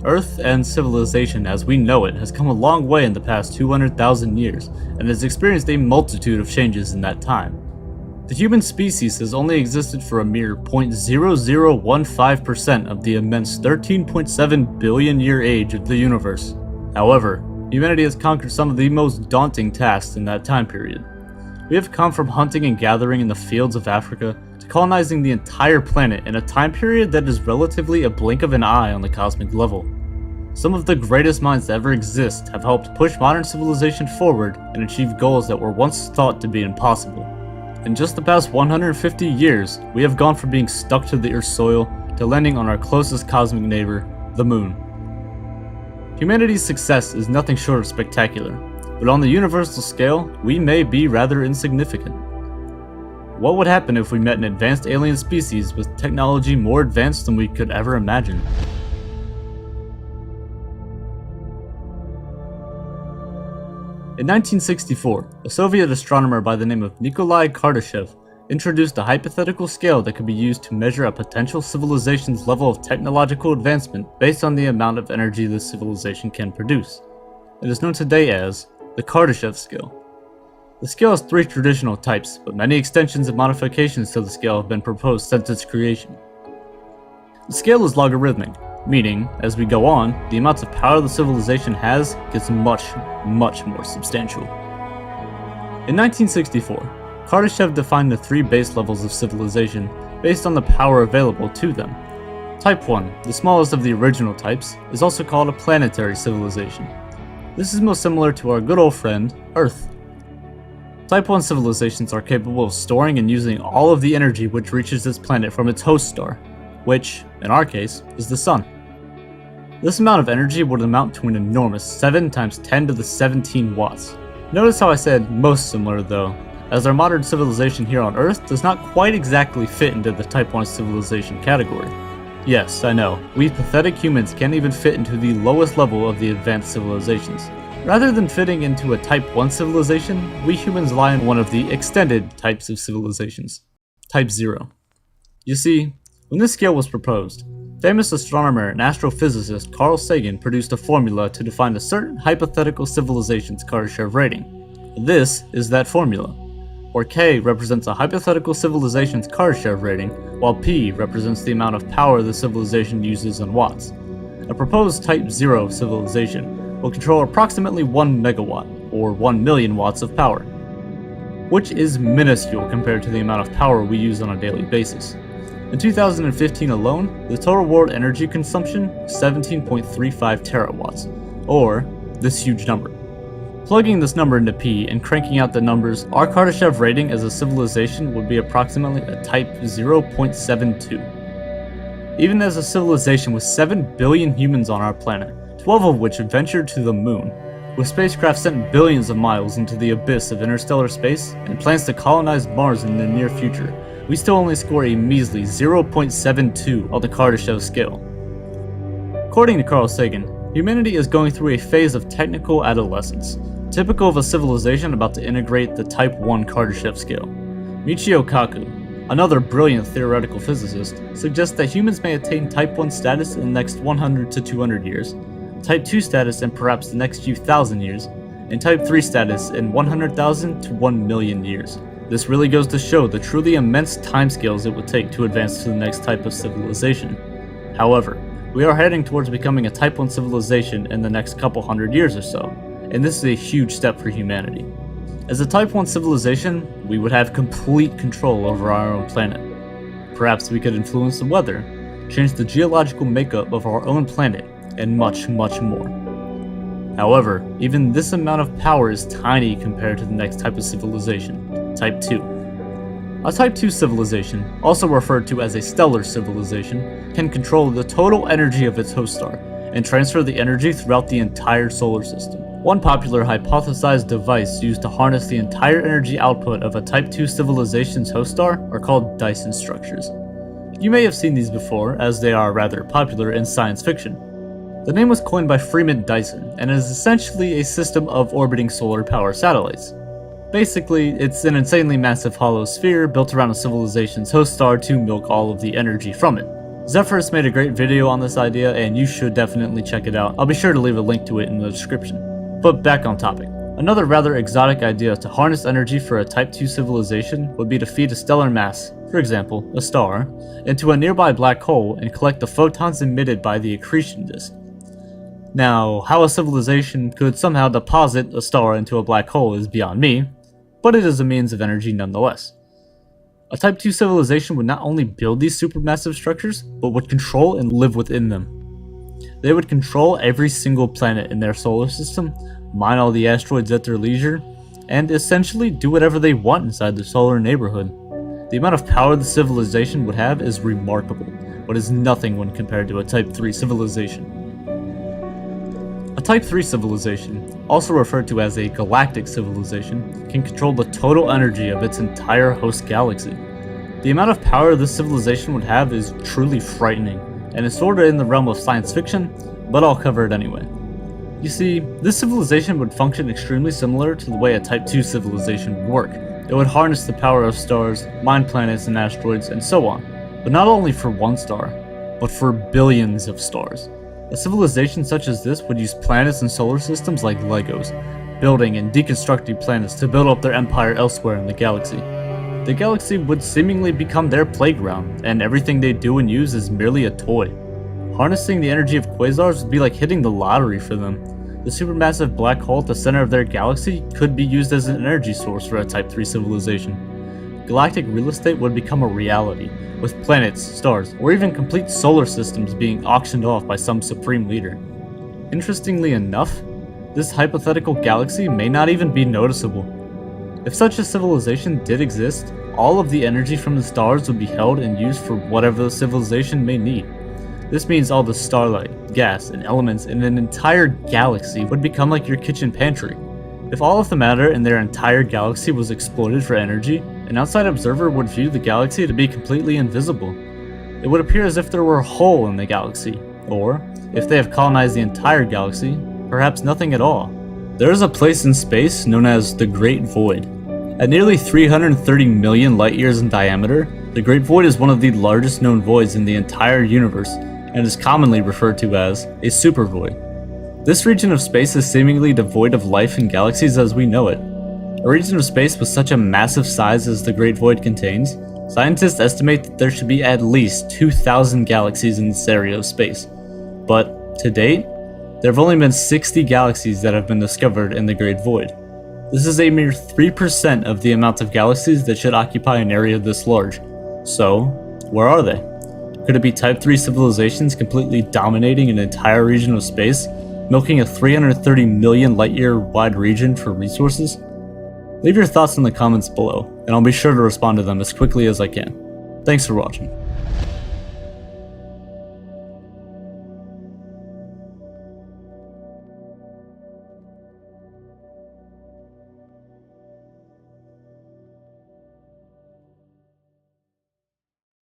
Earth and civilization as we know it has come a long way in the past 200,000 years and has experienced a multitude of changes in that time. The human species has only existed for a mere 0.0015% of the immense 13.7 billion year age of the universe. However, humanity has conquered some of the most daunting tasks in that time period. We have come from hunting and gathering in the fields of Africa to colonizing the entire planet in a time period that is relatively a blink of an eye on the cosmic level. Some of the greatest minds to ever exist have helped push modern civilization forward and achieve goals that were once thought to be impossible. In just the past 150 years, we have gone from being stuck to the Earth's soil to landing on our closest cosmic neighbor, the Moon. Humanity's success is nothing short of spectacular, but on the universal scale, we may be rather insignificant. What would happen if we met an advanced alien species with technology more advanced than we could ever imagine? In 1964, a Soviet astronomer by the name of Nikolai Kardashev introduced a hypothetical scale that could be used to measure a potential civilization's level of technological advancement based on the amount of energy the civilization can produce. It is known today as the Kardashev scale. The scale has three traditional types, but many extensions and modifications to the scale have been proposed since its creation. The scale is logarithmic, meaning, as we go on, the amounts of power the civilization has gets much more substantial. In 1964, Kardashev defined the three base levels of civilization based on the power available to them. Type 1, the smallest of the original types, is also called a planetary civilization. This is most similar to our good old friend, Earth. Type 1 civilizations are capable of storing and using all of the energy which reaches this planet from its host star, which, in our case, is the Sun. This amount of energy would amount to an enormous 7 times 10 to the 17 watts. Notice how I said most similar though, as our modern civilization here on Earth does not quite exactly fit into the Type 1 civilization category. Yes, I know, we pathetic humans can't even fit into the lowest level of the advanced civilizations. Rather than fitting into a Type 1 civilization, we humans lie in one of the extended types of civilizations, Type 0. You see, when this scale was proposed, famous astronomer and astrophysicist Carl Sagan produced a formula to define a certain hypothetical civilization's Kardashev rating. This is that formula, where K represents a hypothetical civilization's Kardashev rating, while P represents the amount of power the civilization uses in watts. A proposed Type 0 civilization will control approximately 1 megawatt, or 1 million watts of power, which is minuscule compared to the amount of power we use on a daily basis. In 2015 alone, the total world energy consumption was 17.35 terawatts, or this huge number. Plugging this number into P and cranking out the numbers, our Kardashev rating as a civilization would be approximately a Type 0.72. Even as a civilization with 7 billion humans on our planet, 12 of which ventured to the Moon, with spacecraft sent billions of miles into the abyss of interstellar space and plans to colonize Mars in the near future, we still only score a measly 0.72 on the Kardashev scale. According to Carl Sagan, humanity is going through a phase of technical adolescence, typical of a civilization about to integrate the Type 1 Kardashev scale. Michio Kaku, another brilliant theoretical physicist, suggests that humans may attain Type 1 status in the next 100 to 200 years, Type 2 status in perhaps the next few thousand years, and Type 3 status in 100,000 to 1 million years. This really goes to show the truly immense timescales it would take to advance to the next type of civilization. However, we are heading towards becoming a Type 1 civilization in the next couple hundred years or so, and this is a huge step for humanity. As a Type 1 civilization, we would have complete control over our own planet. Perhaps we could influence the weather, change the geological makeup of our own planet, and much more. However, even this amount of power is tiny compared to the next type of civilization, Type 2. A Type 2 civilization, also referred to as a stellar civilization, can control the total energy of its host star, and transfer the energy throughout the entire solar system. One popular hypothesized device used to harness the entire energy output of a Type 2 civilization's host star are called Dyson structures. You may have seen these before, as they are rather popular in science fiction. The name was coined by Freeman Dyson, and is essentially a system of orbiting solar power satellites. Basically, it's an insanely massive hollow sphere built around a civilization's host star to milk all of the energy from it. Zephyrus made a great video on this idea, and you should definitely check it out. I'll be sure to leave a link to it in the description. But back on topic. Another rather exotic idea to harness energy for a Type 2 civilization would be to feed a stellar mass, for example, a star, into a nearby black hole and collect the photons emitted by the accretion disk. Now, how a civilization could somehow deposit a star into a black hole is beyond me, but it is a means of energy nonetheless. A Type 2 civilization would not only build these supermassive structures, but would control and live within them. They would control every single planet in their solar system, mine all the asteroids at their leisure, and essentially do whatever they want inside the solar neighborhood. The amount of power the civilization would have is remarkable, but is nothing when compared to a Type 3 civilization. A Type 3 civilization, also referred to as a galactic civilization, can control the total energy of its entire host galaxy. The amount of power this civilization would have is truly frightening, and is sorta in the realm of science fiction, but I'll cover it anyway. You see, this civilization would function extremely similar to the way a Type 2 civilization would work. It would harness the power of stars, mine planets and asteroids, and so on, but not only for one star, but for billions of stars. A civilization such as this would use planets and solar systems like Legos, building and deconstructing planets to build up their empire elsewhere in the galaxy. The galaxy would seemingly become their playground, and everything they do and use is merely a toy. Harnessing the energy of quasars would be like hitting the lottery for them. The supermassive black hole at the center of their galaxy could be used as an energy source for a Type 3 civilization. Galactic real estate would become a reality, with planets, stars, or even complete solar systems being auctioned off by some supreme leader. Interestingly enough, this hypothetical galaxy may not even be noticeable. If such a civilization did exist, all of the energy from the stars would be held and used for whatever the civilization may need. This means all the starlight, gas, and elements in an entire galaxy would become like your kitchen pantry. If all of the matter in their entire galaxy was exploited for energy, an outside observer would view the galaxy to be completely invisible. It would appear as if there were a hole in the galaxy, or, if they have colonized the entire galaxy, perhaps nothing at all. There is a place in space known as the Great Void. At nearly 330 million light-years in diameter, the Great Void is one of the largest known voids in the entire universe, and is commonly referred to as a supervoid. This region of space is seemingly devoid of life and galaxies as we know it. A region of space with such a massive size as the Great Void contains, scientists estimate that there should be at least 2,000 galaxies in this area of space. But, to date, there have only been 60 galaxies that have been discovered in the Great Void. This is a mere 3% of the amount of galaxies that should occupy an area this large. So, where are they? Could it be Type 3 civilizations completely dominating an entire region of space, milking a 330 million light-year wide region for resources? Leave your thoughts in the comments below, and I'll be sure to respond to them as quickly as I can. Thanks for watching.